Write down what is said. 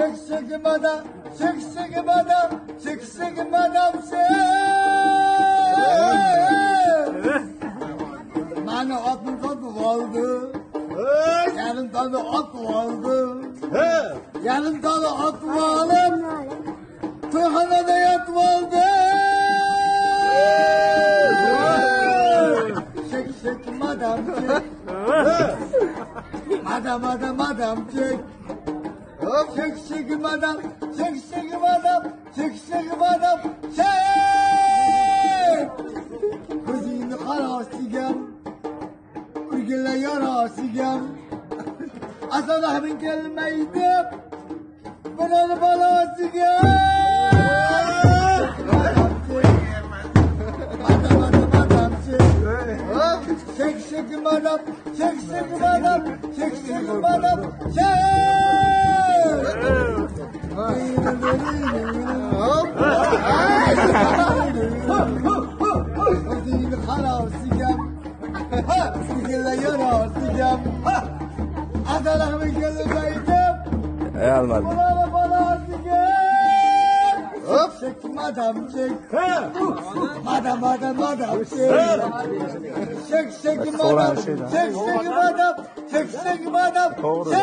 Şık madam, şık madam, şık madam Bana atın tadı vardı. Yarın tadı at vardı. Yarın tadı at vardı. Tırhanada yat vardı. Şık madam şık. Madam şık. Şık madam, şık madam, şık madam, şık. Kızını karasıgam, ülgele yarasıgam. Asalahın gelmeydi, ben onu balasıgam. Madam şık. Şık madam, şık madam, şık madam, şık. Kızını karasıgam, ülgele yarasıgam. Asalahın gelmeydi, Almadım. bana balasıgam. Şık madam şık. Madam şık. Şık madam. Şık madam. Doğru. Şık.